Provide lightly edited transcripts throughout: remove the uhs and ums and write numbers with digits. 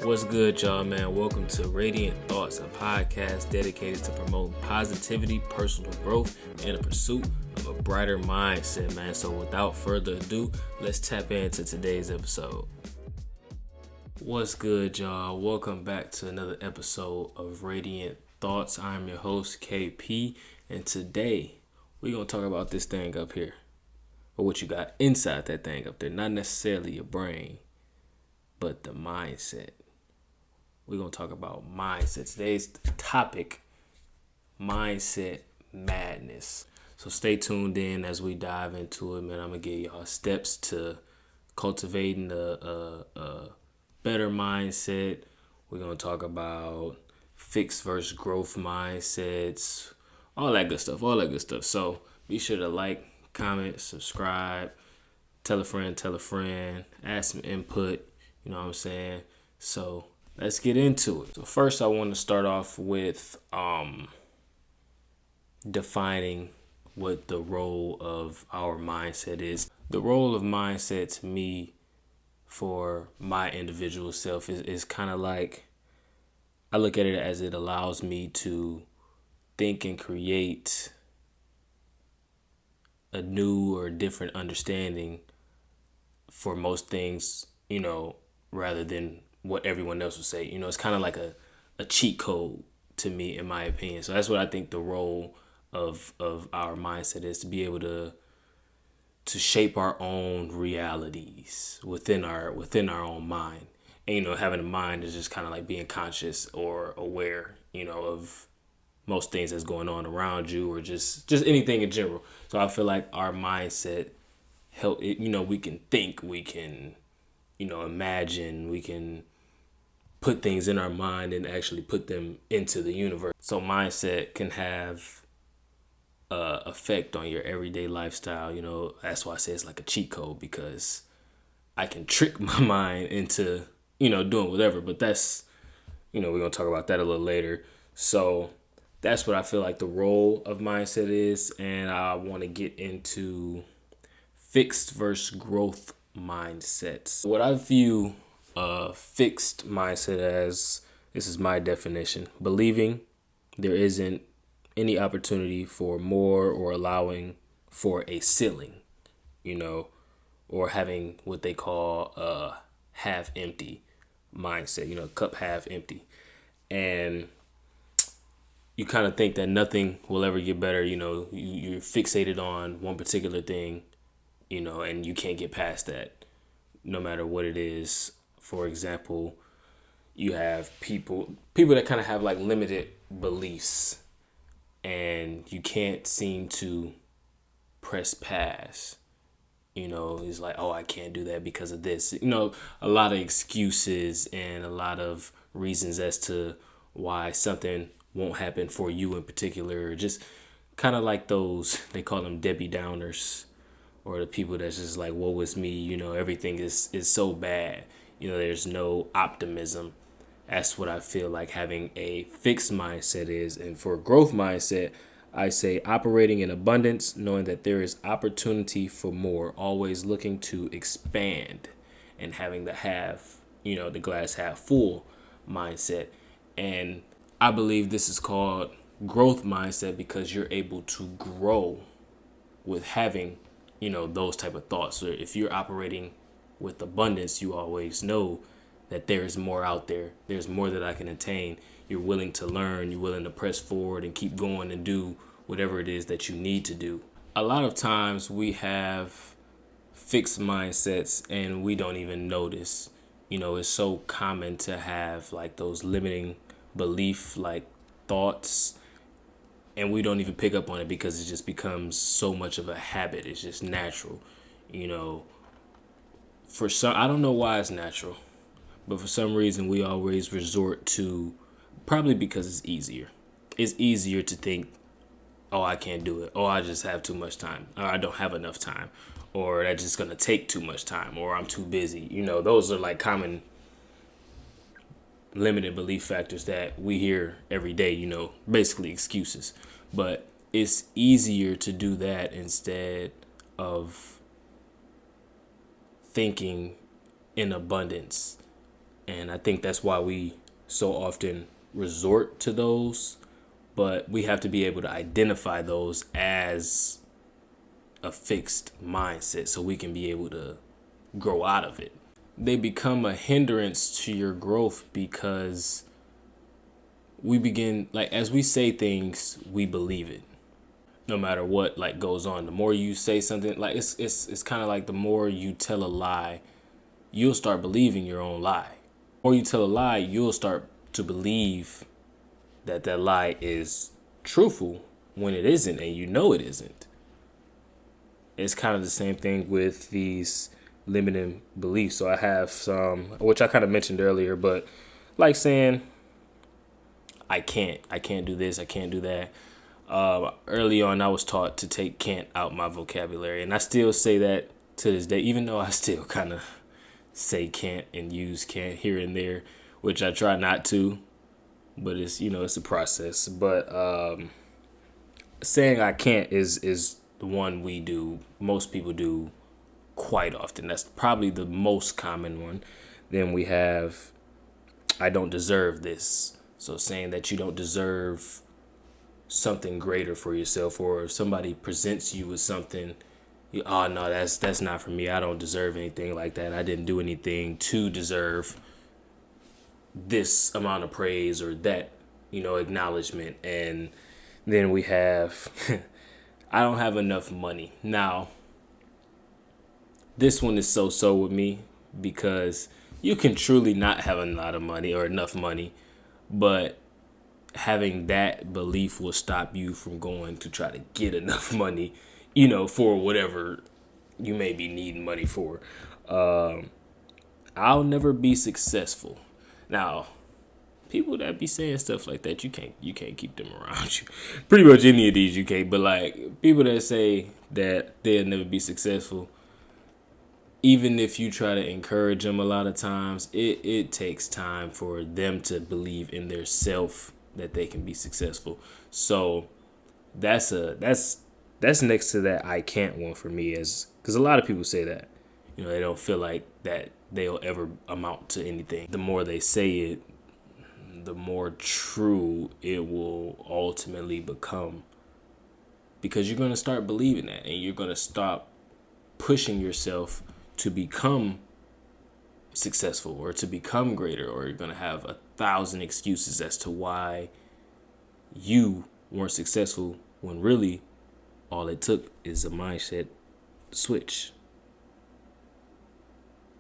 What's good, y'all, man? Welcome to Radiant Thoughts, a podcast dedicated to promoting positivity, personal growth, and the pursuit of a brighter mindset, man. So without further ado, let's tap into today's episode. What's good, y'all? Welcome back to another episode of Radiant Thoughts. I'm your host, KP, and today we're going to talk about this thing up here, or what you got inside that thing up there. Not necessarily your brain, but the mindset. We're going to talk about mindset. Today's topic, mindset madness. So stay tuned in as we dive into it, man. I'm going to give y'all steps to cultivating a better mindset. We're going to talk about fixed versus growth mindsets, all that good stuff. So be sure to like, comment, subscribe, tell a friend, add some input, you know what I'm saying? So let's get into it. So first I want to start off with defining what the role of our mindset is. The role of mindset to me for my individual self is kind of like, I look at it as it allows me to think and create a new or different understanding for most things, rather than what everyone else would say. It's kind of like a cheat code to me, in my opinion. So that's what I think the role of our mindset is, to be able to shape our own realities within our own mind. And having a mind is just kind of like being conscious or aware, of most things that's going on around you, or just anything in general. So I feel like our mindset help it, we can think, we can imagine, we can put things in our mind and actually put them into the universe. So mindset can have effect on your everyday lifestyle. That's why I say it's like a cheat code, because I can trick my mind into doing whatever. But that's we're gonna talk about that a little later. So that's what I feel like the role of mindset is, and I want to get into fixed versus growth mindsets. What I view a fixed mindset as, this is my definition: believing there isn't any opportunity for more, or allowing for a ceiling, or having what they call a half empty mindset, cup half empty. And you kind of think that nothing will ever get better. You're fixated on one particular thing, and you can't get past that no matter what it is. For example, you have people that kind of have like limited beliefs, and you can't seem to press past. It's like, oh, I can't do that because of this. A lot of excuses and a lot of reasons as to why something won't happen for you in particular. Just kind of like those, they call them Debbie Downers, or the people that's just like, woe is me, everything is so bad. There's no optimism. That's what I feel like having a fixed mindset is. And for a growth mindset, I say operating in abundance, knowing that there is opportunity for more, always looking to expand, and having the glass half full mindset. And I believe this is called growth mindset because you're able to grow with having those type of thoughts. So if you're operating with abundance, you always know that there's more out there. There's more that I can attain. You're willing to learn. You're willing to press forward and keep going and do whatever it is that you need to do. A lot of times we have fixed mindsets and we don't even notice. It's so common to have like those limiting belief like thoughts, and we don't even pick up on it because it just becomes so much of a habit. It's just natural. For some, I don't know why it's natural, but for some reason we always resort to, probably because it's easier. It's easier to think, oh, I can't do it. Oh, I just have too much time. Or I don't have enough time. Or that's just going to take too much time. Or I'm too busy. Those are like common limited belief factors that we hear every day, basically excuses. But it's easier to do that instead of thinking in abundance And I think that's why we so often resort to those. But we have to be able to identify those as a fixed mindset so we can be able to grow out of it. They become a hindrance to your growth because we begin, like, as we say things, we believe it. No matter what like goes on, the more you say something, like it's kind of like the more you tell a lie, you'll start believing your own lie. The more you tell a lie, you'll start to believe that that lie is truthful when it isn't, and you know it isn't. It's kind of the same thing with these limiting beliefs. So I have some, which I kind of mentioned earlier, but like saying, I can't do this, I can't do that. Early on, I was taught to take can't out my vocabulary, and I still say that to this day, even though I still kind of say can't and use can't here and there, which I try not to, but it's, it's a process. But saying I can't is the one most people do quite often. That's probably the most common one. Then we have I don't deserve this. So saying that you don't deserve something greater for yourself, or if somebody presents you with something, oh no, that's not for me. I don't deserve anything like that. I didn't do anything to deserve this amount of praise or that, acknowledgement. And then we have I don't have enough money. Now, this one is so with me because you can truly not have a lot of money or enough money, but having that belief will stop you from going to try to get enough money, for whatever you may be needing money for. I'll never be successful. Now, people that be saying stuff like that, you can't keep them around you. Pretty much any of these you can't. But like people that say that they'll never be successful, even if you try to encourage them, a lot of times it takes time for them to believe in their self that they can be successful. So that's next to that I can't one for me, as because a lot of people say that they don't feel like that they'll ever amount to anything. The more they say it, the more true it will ultimately become, because you're going to start believing that, and you're going to stop pushing yourself to become successful or to become greater, or you're going to have 1,000 excuses as to why you weren't successful, when really all it took is a mindset switch.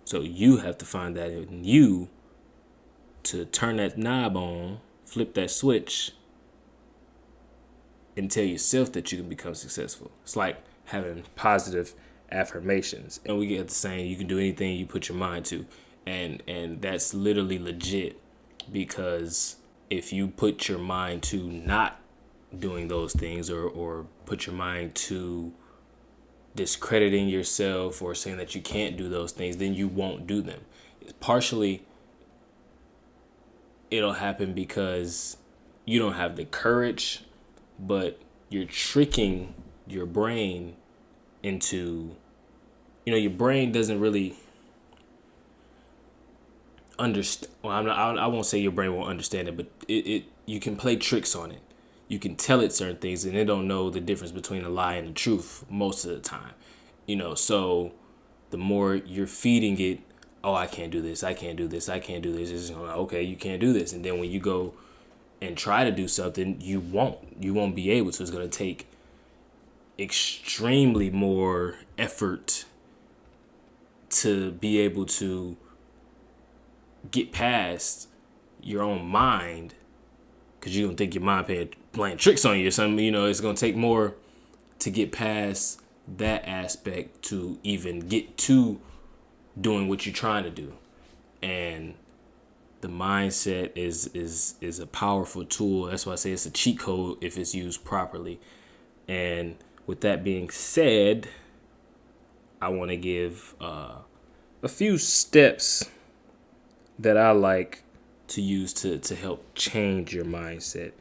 So you have to find that in you to turn that knob on, flip that switch, and tell yourself that you can become successful. It's like having positive affirmations. And we get the saying, you can do anything you put your mind to. And that's literally legit, because if you put your mind to not doing those things, or put your mind to discrediting yourself or saying that you can't do those things, then you won't do them. Partially, it'll happen because you don't have the courage, but you're tricking your brain into, your brain doesn't really understand. Well, I won't say your brain won't understand it, but you can play tricks on it. You can tell it certain things, and it don't know the difference between a lie and the truth most of the time. So the more you're feeding it, oh, I can't do this, I can't do this, I can't do this. It's like, okay, you can't do this. And then when you go and try to do something, you won't be able to. It's going to take extremely more effort to be able to get past your own mind, because you don't think your mind playing tricks on you or something. It's going to take more to get past that aspect to even get to doing what you're trying to do. And the mindset is a powerful tool. That's why I say it's a cheat code if it's used properly. And with that being said, I want to give a few steps that I like to use to help change your mindset.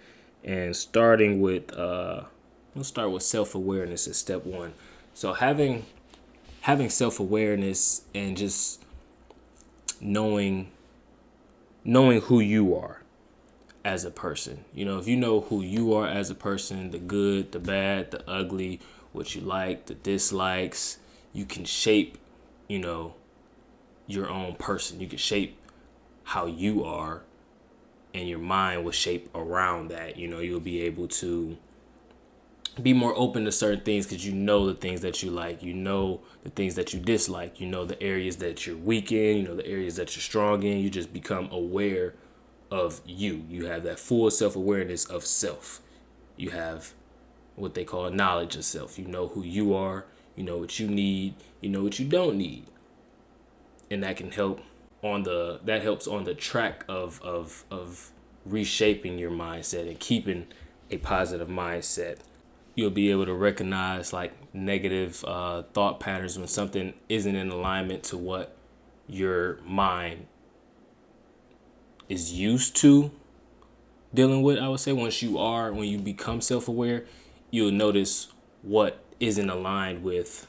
And starting with let's start with self-awareness as step one. So having self-awareness and just knowing knowing who you are as a person. If you know who you are as a person, the good, the bad, the ugly, what you like, the dislikes, you can shape, your own person. You can shape how you are, and your mind will shape around that. You'll be able to be more open to certain things because you know the things that you like, the things that you dislike, the areas that you're weak in, the areas that you're strong in. You just become aware of you. You have that full self-awareness of self. You have what they call knowledge of self. You know who you are, you know what you need, you know what you don't need. And that can help helps on the track of reshaping your mindset and keeping a positive mindset. You'll be able to recognize like negative thought patterns when something isn't in alignment to what your mind is used to dealing with. I would say when you become self-aware, you'll notice what isn't aligned with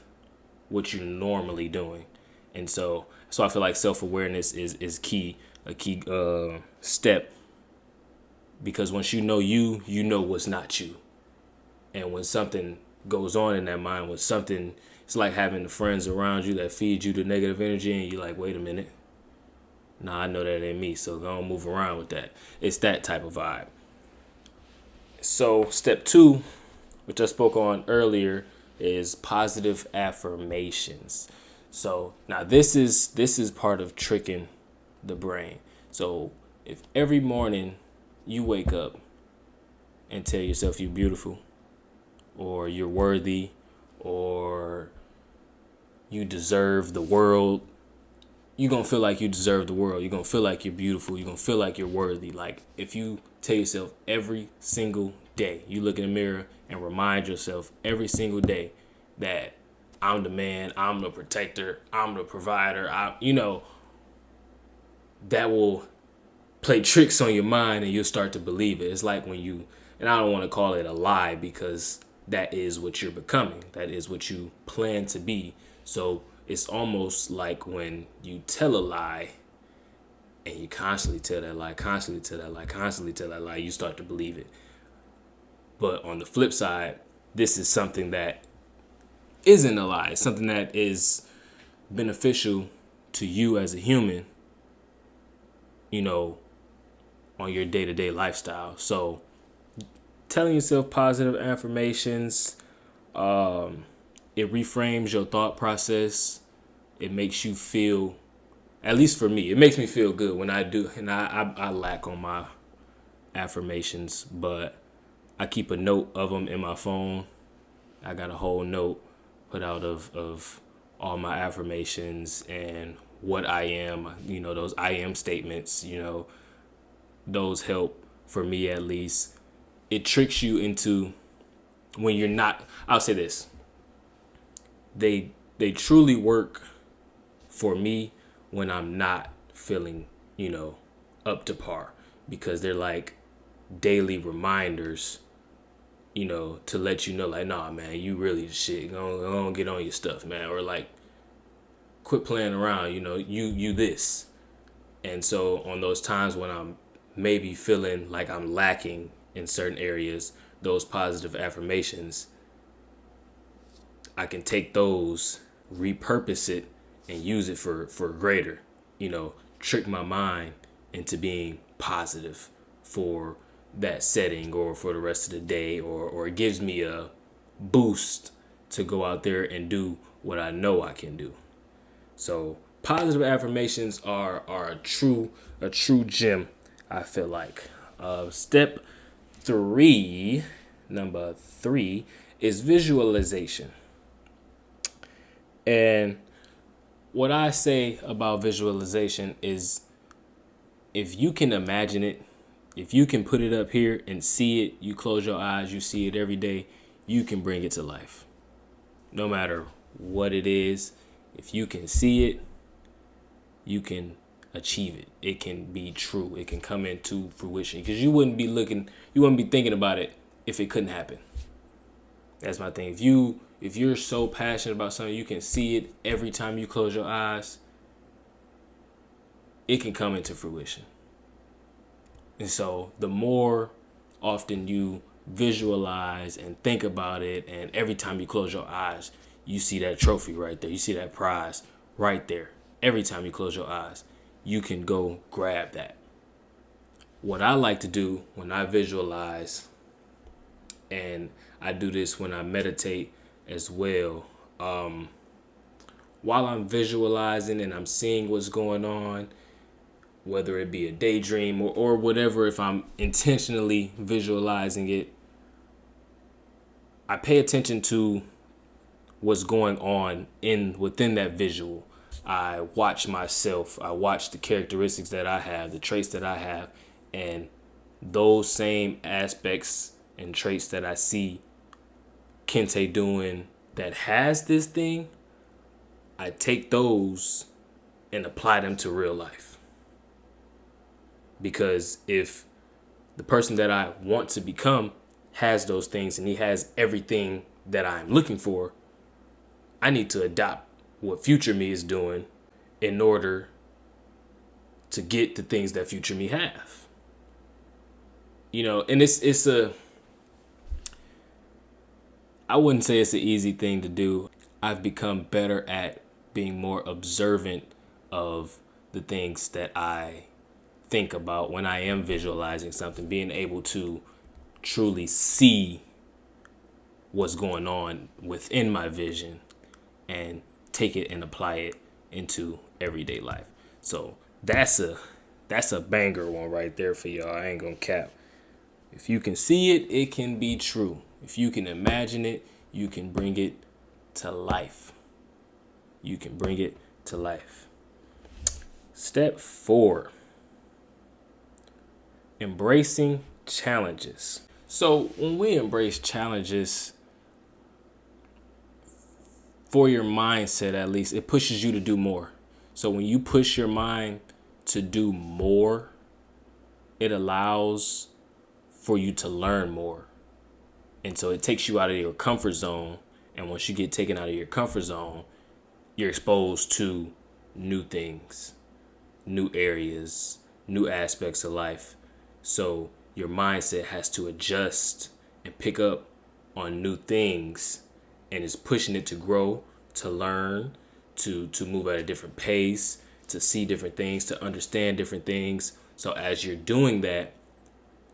what you're normally doing. And so I feel like self-awareness is key, a key step, because once you know what's not you. And when something goes on in that mind, it's like having the friends around you that feed you the negative energy, and you're like, wait a minute. Nah, I know that ain't me, so don't move around with that. It's that type of vibe. So step 2, which I spoke on earlier, is positive affirmations. So now this is part of tricking the brain. So if every morning you wake up and tell yourself you're beautiful, or you're worthy, or you deserve the world, you're going to feel like you deserve the world. You're going to feel like you're beautiful. You're going to feel like you're worthy. Like if you tell yourself every single day, you look in the mirror and remind yourself every single day that I'm the man, I'm the protector, I'm the provider, that will play tricks on your mind and you'll start to believe it. It's like and I don't want to call it a lie because that is what you're becoming. That is what you plan to be. So it's almost like when you tell a lie and you constantly tell that lie, you start to believe it. But on the flip side, this is something that isn't a lie. It's something that is beneficial to you as a human, on your day-to-day lifestyle. So telling yourself positive affirmations, it reframes your thought process. It makes you feel, at least for me, it makes me feel good when I do. And I lack on my affirmations, but I keep a note of them in my phone. I got a whole note put out of all my affirmations and what I am, those I am statements, those help for me at least. It tricks you into when you're not, I'll say this. They truly work for me when I'm not feeling, up to par, because they're like daily reminders, to let you know, like, nah, man, you really the shit. Go on, get on your stuff, man. Or like, quit playing around, you this. And so on those times when I'm maybe feeling like I'm lacking in certain areas, those positive affirmations, I can take those, repurpose it, and use it for greater, trick my mind into being positive for that setting or for the rest of the day, or it gives me a boost to go out there and do what I know I can do. So positive affirmations are a true gem, I feel like. Step 3, number 3, is visualization. And what I say about visualization is, if you can imagine it, if you can put it up here and see it, you close your eyes, you see it every day, you can bring it to life. No matter what it is, if you can see it, you can achieve it. It can be true. It can come into fruition, because you wouldn't be thinking about it if it couldn't happen. That's my thing. If you're so passionate about something, you can see it every time you close your eyes, it can come into fruition. And so the more often you visualize and think about it, and every time you close your eyes, you see that trophy right there. You see that prize right there. Every time you close your eyes, you can go grab that. What I like to do when I visualize, and I do this when I meditate as well, while I'm visualizing and I'm seeing what's going on, whether it be a daydream or whatever, if I'm intentionally visualizing it, I pay attention to what's going on within that visual. I watch myself. I watch the characteristics that I have, the traits that I have, and those same aspects and traits that I see Kente doing that has this thing, I take those and apply them to real life. Because if the person that I want to become has those things and he has everything that I'm looking for, I need to adopt what future me is doing in order to get the things that future me have. And I wouldn't say it's an easy thing to do. I've become better at being more observant of the things that I think about when I am visualizing something, being able to truly see what's going on within my vision and take it and apply it into everyday life. So that's a banger one right there for y'all. I ain't gonna cap. If you can see it, it can be true. If you can imagine it, you can bring it to life. You can bring it to life. Step 4. Embracing challenges. So when we embrace challenges, for your mindset at least, it pushes you to do more. So when you push your mind to do more, it allows for you to learn more. And so it takes you out of your comfort zone. And once you get taken out of your comfort zone, you're exposed to new things, new areas, new aspects of life. So your mindset has to adjust and pick up on new things, and it's pushing it to grow, to learn, to move at a different pace, to see different things, to understand different things. So as you're doing that,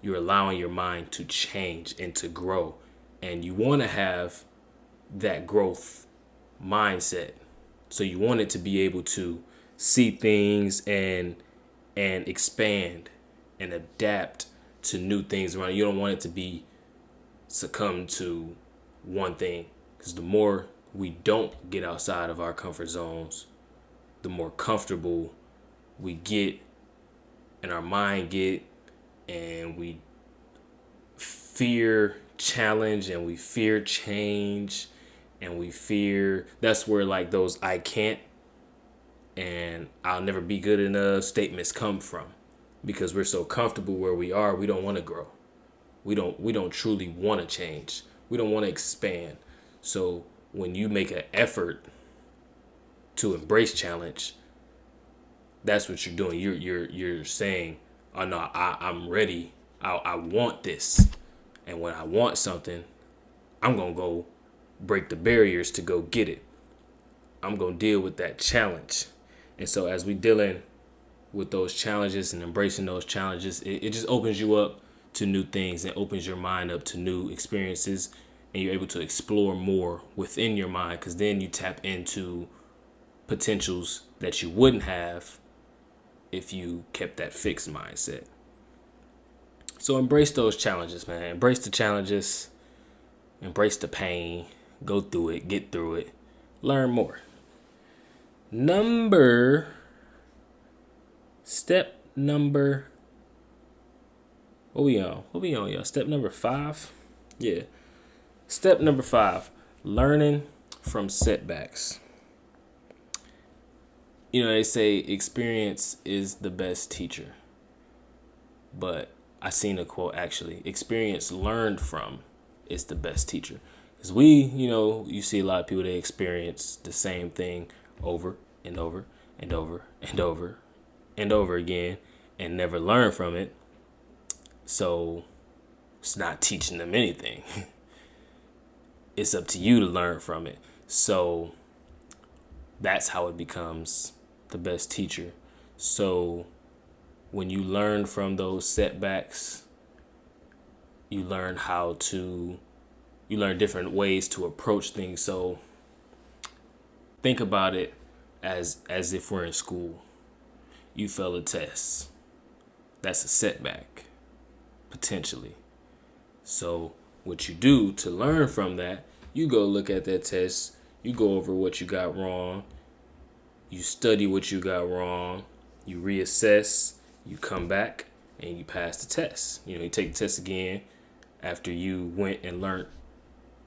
you're allowing your mind to change and to grow. And you want to have that growth mindset. So you want it to be able to see things and expand and adapt to new things around you. You don't want it to be succumb to one thing, because the more we don't get outside of our comfort zones, the more comfortable we get and our mind get, and we fear challenge and we fear change and we fear. That's where like those I can't and I'll never be good enough statements come from, because we're so comfortable where we are. We don't want to grow. We don't truly want to change. We don't want to expand. So when you make an effort to embrace challenge, that's what you're doing. You're saying, oh no, I'm ready. I want this. And when I want something, I'm going to go break the barriers to go get it. I'm going to deal with that challenge. And so as we dealing with those challenges and embracing those challenges, it just opens you up to new things and opens your mind up to new experiences, and you're able to explore more within your mind, because then you tap into potentials that you wouldn't have if you kept that fixed mindset. So embrace those challenges, man. Embrace the challenges, embrace the pain, go through it, get through it, learn more. Step number, what we on, y'all? Step number 5? Yeah. Step number 5, learning from setbacks. They say experience is the best teacher. But I seen a quote actually, experience learned from is the best teacher. Because you see a lot of people, they experience the same thing over and over and over and over and over again and never learn from it. So it's not teaching them anything. It's up to you to learn from it. So that's how it becomes the best teacher. So when you learn from those setbacks, you learn different ways to approach things. So think about it as if we're in school. You fail a test. That's a setback, potentially. So what you do to learn from that, you go look at that test, you go over what you got wrong, you study what you got wrong, you reassess, you come back, and you pass the test. You take the test again after you went and learned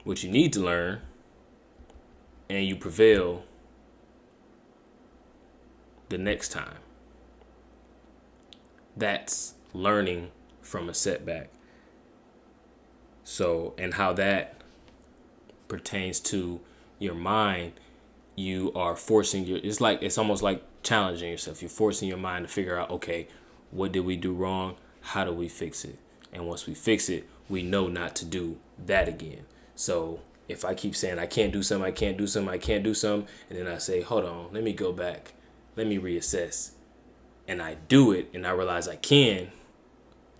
what you need to learn, and you prevail the next time. That's learning from a setback. So, and how that pertains to your mind, you are forcing it's almost like challenging yourself. You're forcing your mind to figure out, okay, what did we do wrong? How do we fix it? And once we fix it, we know not to do that again. So if I keep saying I can't do something, and then I say, hold on, let me go back, let me reassess, and I do it, and I realize I can,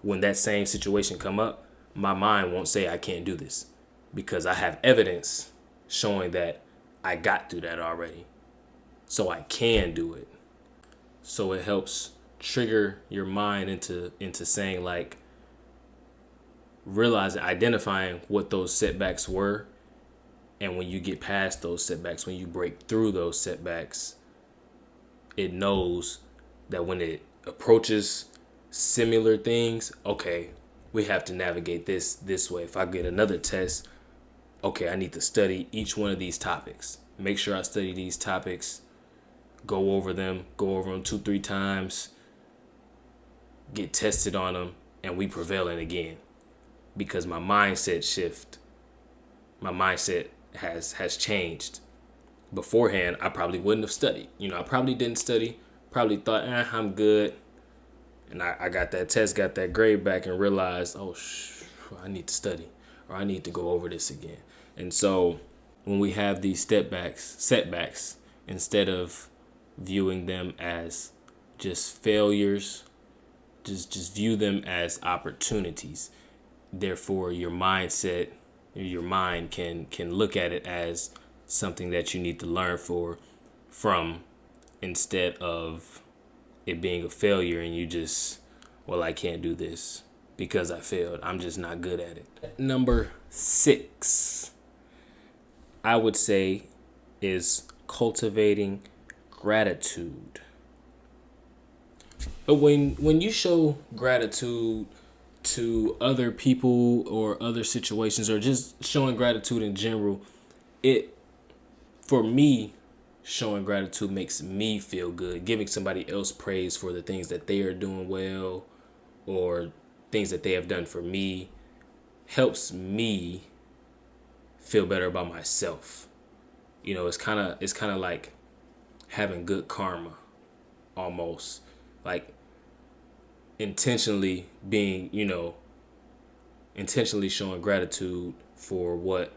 when that same situation come up, my mind won't say I can't do this, because I have evidence showing that I got through that already. So I can do it. So it helps trigger your mind into saying, like, realizing, identifying what those setbacks were. And when you get past those setbacks, when you break through those setbacks, it knows that when it approaches similar things, okay, we have to navigate this way. If I get another test, okay, I need to study each one of these topics. Make sure I study these topics, go over them 2-3 times, get tested on them, and we prevailing again. Because my mindset has changed. Beforehand, I probably wouldn't have studied. I probably didn't study, probably thought, I'm good. And I got that test, got that grade back, and realized, I need to study, or I need to go over this again. And so when we have these setbacks, instead of viewing them as just failures, just view them as opportunities. Therefore, your mind can look at it as something that you need to learn from, instead of it being a failure and you just, I can't do this because I failed. I'm just not good at it. Number 6, I would say, is cultivating gratitude. But when you show gratitude to other people or other situations, or just showing gratitude in general, for me, showing gratitude makes me feel good. Giving somebody else praise for the things that they are doing well, or things that they have done for me, helps me feel better about myself. It's kind of like having good karma, almost, like intentionally showing gratitude for what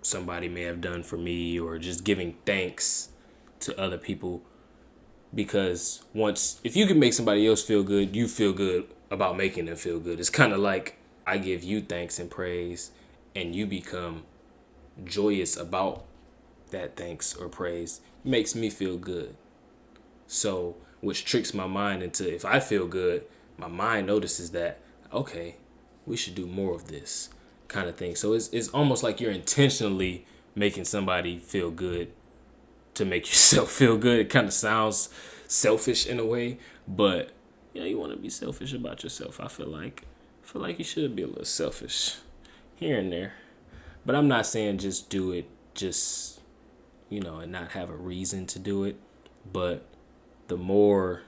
somebody may have done for me, or just giving thanks to other people. Because if you can make somebody else feel good, you feel good about making them feel good. It's kind of like I give you thanks and praise, and you become joyous about that thanks or praise. It makes me feel good. So, which tricks my mind into, if I feel good, my mind notices that, okay, we should do more of this kind of thing. So it's almost like you're intentionally making somebody feel good to make yourself feel good. It kind of sounds selfish in a way, but you want to be selfish about yourself. I feel like you should be a little selfish here and there. But I'm not saying just do it, and not have a reason to do it. But the more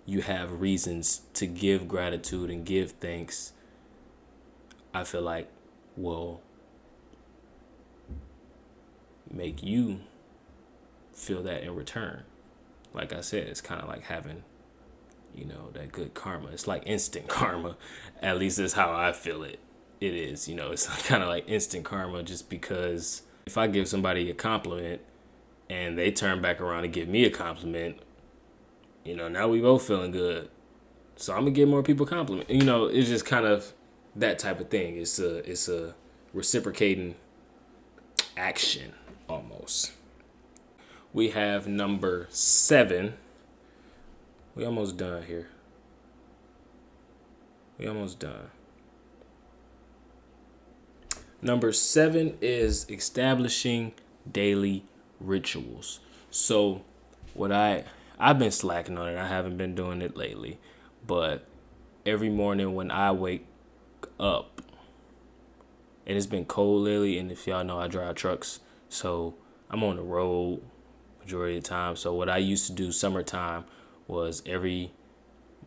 you have reasons to give gratitude and give thanks, I feel like will make you feel that in return. Like I said, it's kind of like having, that good karma. It's like instant karma. At least that's how I feel it. It is, it's kind of like instant karma, just because if I give somebody a compliment and they turn back around and give me a compliment, now we both feeling good. So I'm gonna give more people compliment. It's just kind of that type of thing. It's a reciprocating action almost. We have number 7. We almost done here. Number 7 is establishing daily rituals. So what I've been slacking on it. I haven't been doing it lately, but every morning when I wake up, and it's been cold lately, and if y'all know, I drive trucks, so I'm on the road majority of the time. So what I used to do summertime was every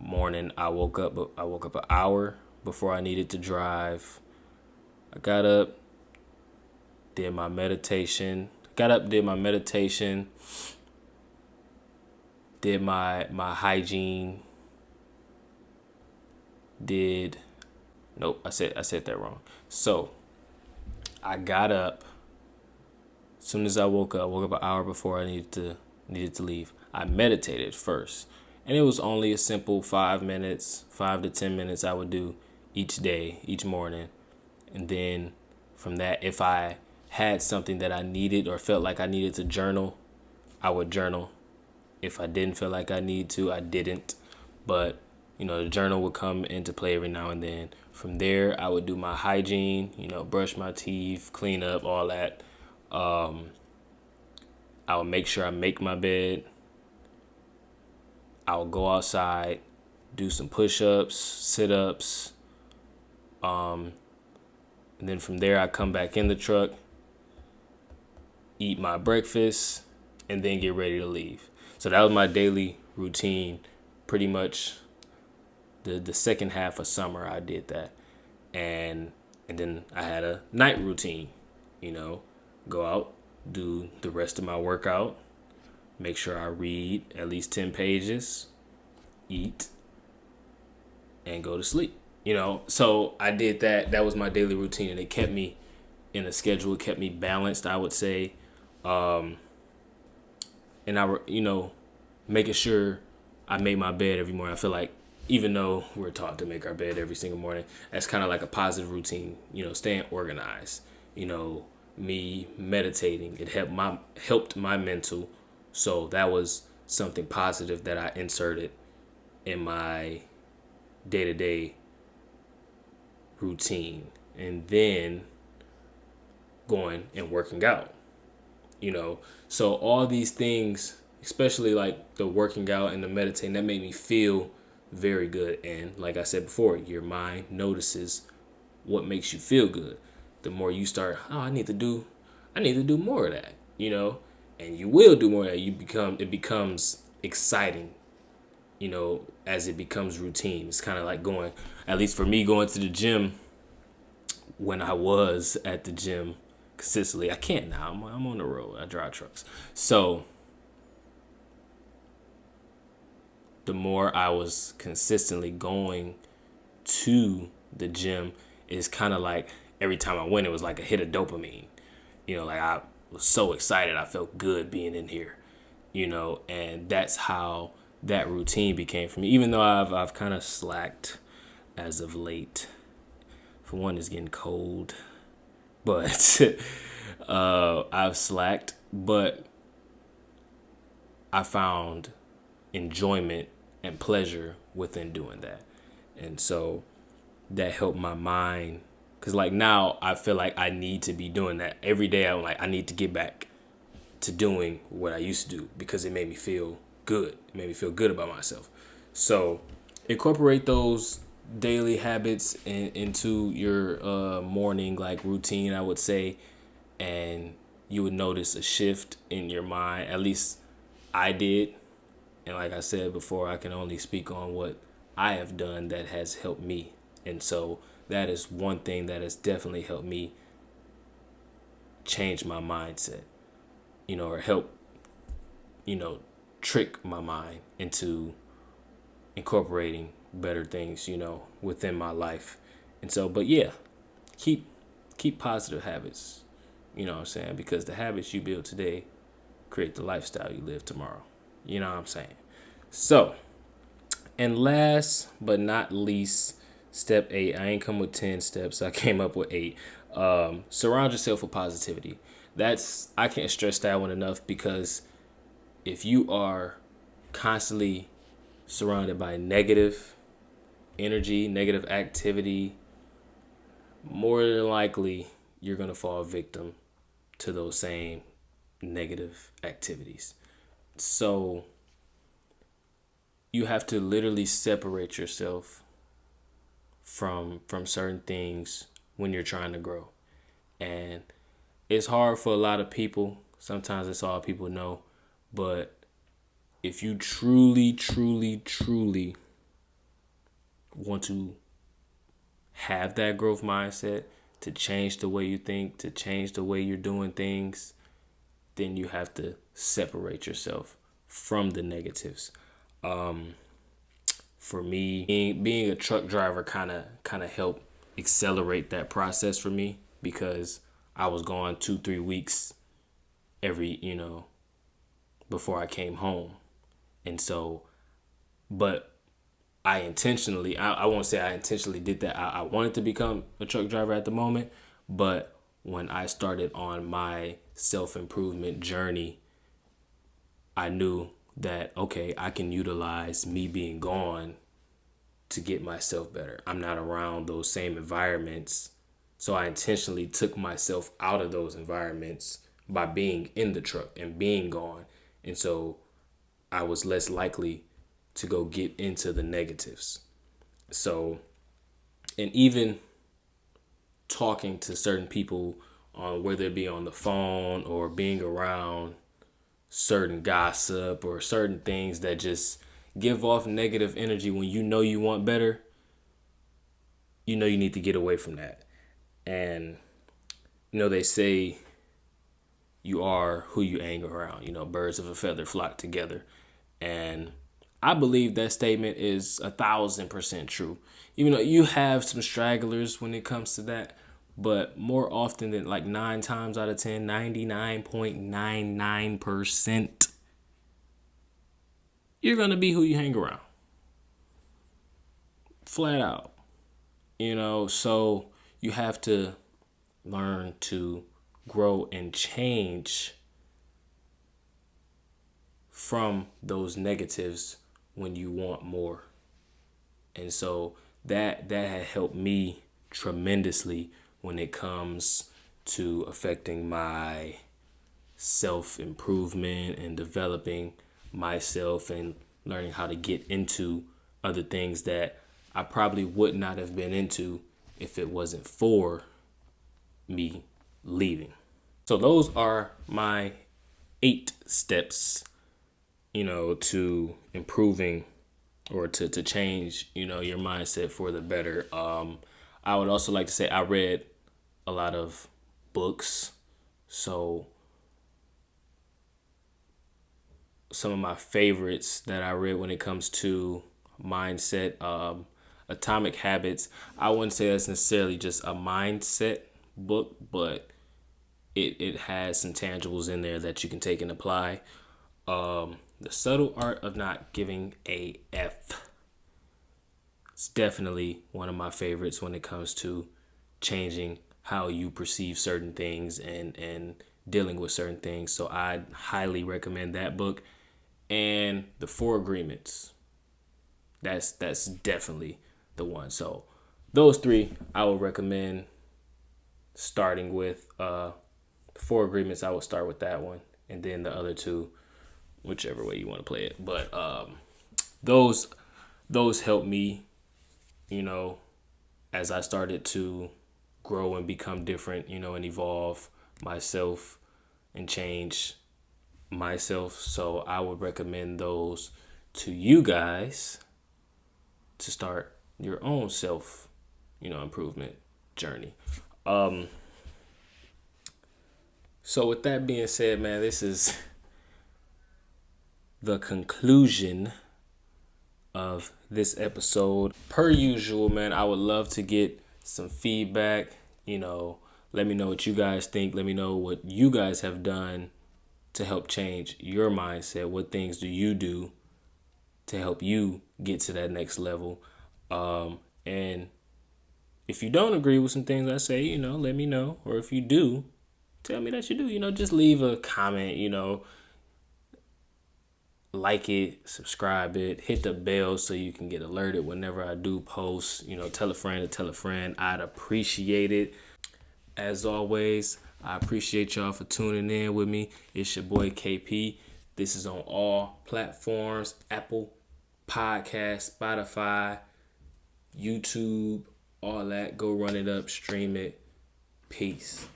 morning I woke up an hour before I needed to drive. I got up, did my meditation, did my hygiene, I said that wrong. So I got up. As soon as I woke up an hour before I needed to leave. I meditated first, and it was only a simple 5 to 10 minutes I would do each morning. And then from that, if I had something that I needed or felt like I needed to journal, I would journal. If I didn't feel like I need to, I didn't. But, the journal would come into play every now and then. From there, I would do my hygiene, brush my teeth, clean up, all that. I would make sure I make my bed. I would go outside, do some push-ups, sit-ups. And then from there, I come back in the truck, eat my breakfast, and then get ready to leave. So that was my daily routine. Pretty much the second half of summer, I did that. And then I had a night routine, go out, do the rest of my workout, make sure I read at least 10 pages, eat, and go to sleep. So I did that. That was my daily routine, and it kept me in a schedule. It kept me balanced, I would say. And making sure I made my bed every morning. I feel like even though we're taught to make our bed every single morning, that's kind of like a positive routine, staying organized, me meditating. It helped my mental. So that was something positive that I inserted in my day-to-day routine. And then going and working out, so all these things, especially like the working out and the meditating, that made me feel very good. And like I said before, your mind notices what makes you feel good. The more you start, I need to do more of that, and you will do more of that. It becomes exciting, as it becomes routine. It's kind of like going, at least for me, going to the gym. When I was at the gym consistently, I can't now. I'm on the road. I drive trucks. So the more I was consistently going to the gym, it's kind of like every time I went, it was like a hit of dopamine. Like I was so excited. I felt good being in here, and that's how that routine became for me. Even though I've kind of slacked as of late. For one, it's getting cold, but I've slacked. But I found enjoyment and pleasure within doing that, and so that helped my mind. Cause like now I feel like I need to be doing that every day. I'm like, I need to get back to doing what I used to do because it made me feel good. It made me feel good about myself. So incorporate those daily habits into your morning like routine, I would say, and you would notice a shift in your mind. At least I did. And like I said before, I can only speak on what I have done that has helped me. And so that is one thing that has definitely helped me change my mindset, or help, trick my mind into incorporating better things, within my life. And so, but yeah, keep positive habits, you know what I'm saying? Because the habits you build today create the lifestyle you live tomorrow. You know what I'm saying? So, and last but not least, step 8. I ain't come with 10 steps. I came up with 8. Surround yourself with positivity. I can't stress that one enough, because if you are constantly surrounded by negative energy, negative activity, more than likely you're going to fall victim to those same negative activities. So you have to literally separate yourself from certain things when you're trying to grow. And it's hard for a lot of people. Sometimes it's all people know. But if you truly, truly, truly want to have that growth mindset, to change the way you think, to change the way you're doing things, then you have to separate yourself from the negatives. For me, being a truck driver kind of helped accelerate that process for me, because I was gone 2-3 weeks every, before I came home. And so, but I won't say I intentionally did that. I wanted to become a truck driver at the moment, but when I started on my self-improvement journey, I knew that, okay, I can utilize me being gone to get myself better. I'm not around those same environments. So I intentionally took myself out of those environments by being in the truck and being gone. And so I was less likely to go get into the negatives. So, and even talking to certain people, on whether it be on the phone or being around certain gossip or certain things that just give off negative energy, when you want better, you need to get away from that. And they say you are who you hang around. Birds of a feather flock together. And I believe that statement is 1,000% true. Even though you have some stragglers when it comes to that, but more often than, like, 9 times out of 10, 99.99%, you're going to be who you hang around. Flat out. So you have to learn to grow and change from those negatives when you want more. And so that had helped me tremendously when it comes to affecting my self-improvement and developing myself and learning how to get into other things that I probably would not have been into if it wasn't for me leaving. So those are my 8 steps, to improving or to change, your mindset for the better. I would also like to say I read a lot of books. So some of my favorites that I read when it comes to mindset, Atomic Habits. I wouldn't say that's necessarily just a mindset book, but it has some tangibles in there that you can take and apply. The Subtle Art of Not Giving a F. It's definitely one of my favorites when it comes to changing how you perceive certain things and dealing with certain things. So I highly recommend that book. And The 4 Agreements. That's definitely the one. So those 3 I would recommend starting with. 4 Agreements, I would start with that one, and then the other 2, whichever way you want to play it. But those helped me, as I started to grow and become different, and evolve myself and change myself. So I would recommend those to you guys to start your own self, improvement journey. So with that being said, man, this is the conclusion of this episode. Per usual, man, I would love to get some feedback. Let me know what you guys think. Let me know what you guys have done to help change your mindset. What things do you do to help you get to that next level? And if you don't agree with some things I say, let me know. Or if you do, tell me that you do. Just leave a comment, like it, subscribe it, hit the bell so you can get alerted whenever I do post. Tell a friend to tell a friend. I'd appreciate it. As always, I appreciate y'all for tuning in with me. It's your boy KP. This is on all platforms: Apple Podcast, Spotify, YouTube, all that. Go run it up, stream it. Peace.